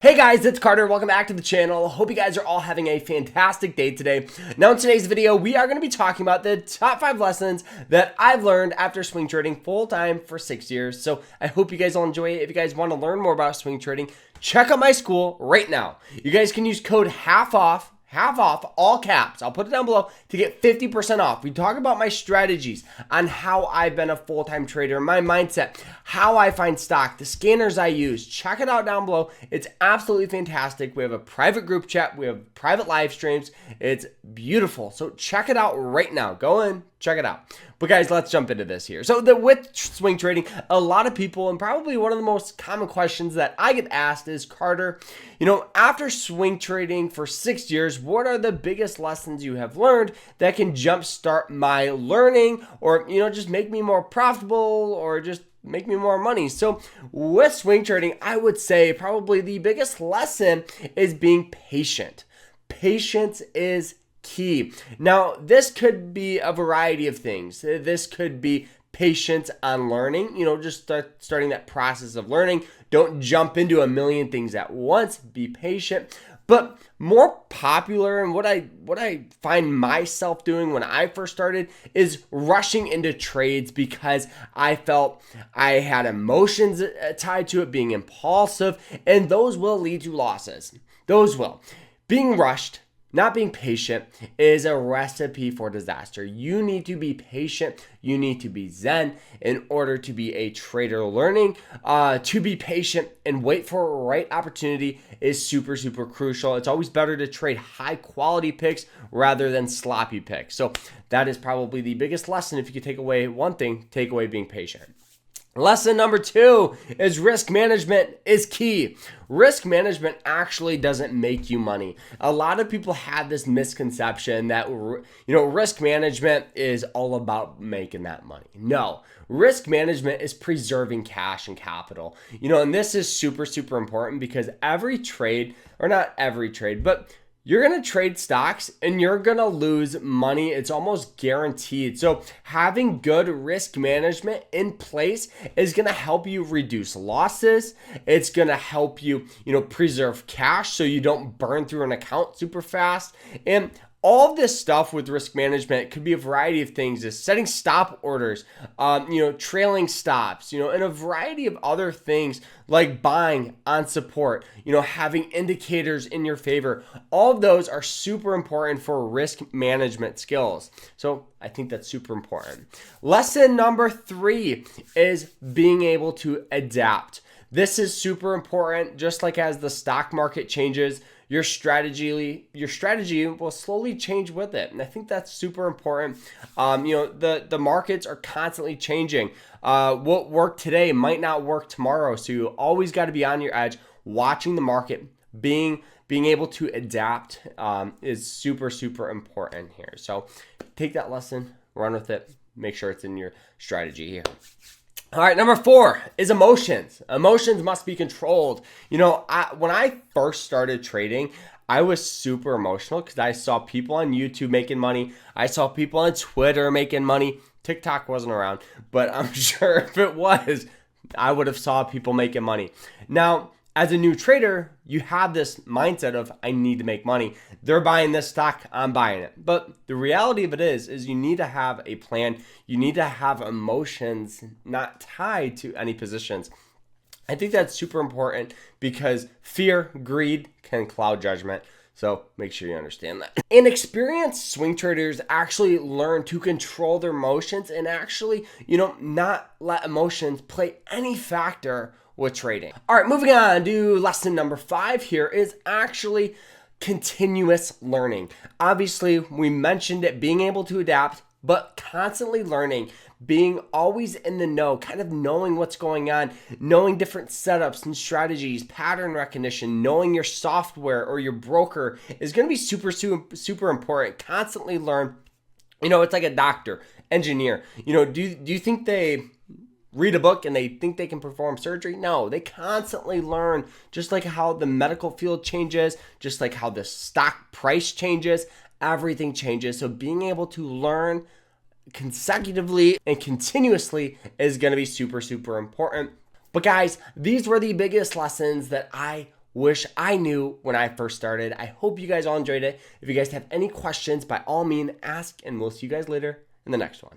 Hey guys, it's Carter. Welcome back to the channel. Hope you guys are all having a fantastic day today. Now in today's video, we are going to be talking about the top 5 lessons that I've learned after swing trading full-time for 6 years. So I hope you guys all enjoy it. If you guys want to learn more about swing trading, check out my school right now. You guys can use code half off, all caps. I'll put it down below to get 50% off. We talk about my strategies on how I've been a full-time trader, my mindset, how I find stock, the scanners I use. Check it out down below. It's absolutely fantastic. We have a private group chat. We have private live streams. It's beautiful. So check it out right now. Go in, check it out. But guys, let's jump into this here. So with swing trading, a lot of people, and probably one of the most common questions that I get asked is, Carter, after swing trading for 6 years, what are the biggest lessons you have learned that can jumpstart my learning or, just make me more profitable or just make me more money? So with swing trading, I would say probably the biggest lesson is being patient. Patience is key. Now, this could be a variety of things. This could be patience on learning, just starting that process of learning. Don't jump into a million things at once. Be patient. But more popular, and what I find myself doing when I first started, is rushing into trades because I felt I had emotions tied to it, being impulsive, and those will lead to losses. Those will. Being rushed, not being patient, is a recipe for disaster. You need to be patient. You need to be zen in order to be a trader. Learning to be patient and wait for a right opportunity is super, super crucial. It's always better to trade high quality picks rather than sloppy picks. So that is probably the biggest lesson. If you could take away one thing, take away being patient. Lesson number 2 is risk management is key. Risk management actually doesn't make you money. A lot of people have this misconception that, risk management is all about making that money. No, risk management is preserving cash and capital. And this is super, super important because every trade, or not every trade, but you're going to trade stocks and you're going to lose money. It's almost guaranteed. So having good risk management in place is going to help you reduce losses. It's going to help you, preserve cash so you don't burn through an account super fast. And all of this stuff with risk management could be a variety of things, is setting stop orders, trailing stops, and a variety of other things like buying on support, having indicators in your favor. All of those are super important for risk management skills. So I think that's super important. Lesson number 3 is being able to adapt. This is super important. Just like as the stock market changes, your strategy will slowly change with it. And I think that's super important. The markets are constantly changing. What worked today might not work tomorrow. So you always got to be on your edge, watching the market, being able to adapt is super, super important here. So take that lesson, run with it, make sure it's in your strategy here. All right, number 4 is emotions. Emotions must be controlled. When I first started trading, I was super emotional because I saw people on YouTube making money. I saw people on Twitter making money. TikTok wasn't around, but I'm sure if it was, I would have saw people making money. Now, as a new trader, you have this mindset of, I need to make money. They're buying this stock, I'm buying it. But the reality of it is you need to have a plan. You need to have emotions not tied to any positions. I think that's super important because fear, greed can cloud judgment. So make sure you understand that. Inexperienced swing traders actually learn to control their emotions and actually, not let emotions play any factor with trading. All right, moving on to lesson number 5 here is actually continuous learning. Obviously, we mentioned it, being able to adapt, but constantly learning, being always in the know, kind of knowing what's going on, knowing different setups and strategies, pattern recognition, knowing your software or your broker is going to be super, super, super important. Constantly learn. It's like a doctor, engineer. Do you think they read a book and they think they can perform surgery? No, they constantly learn, just like how the medical field changes, just like how the stock price changes, everything changes. So being able to learn consecutively and continuously is going to be super, super important. But guys, these were the biggest lessons that I wish I knew when I first started. I hope you guys all enjoyed it. If you guys have any questions, by all means, ask, and we'll see you guys later in the next one.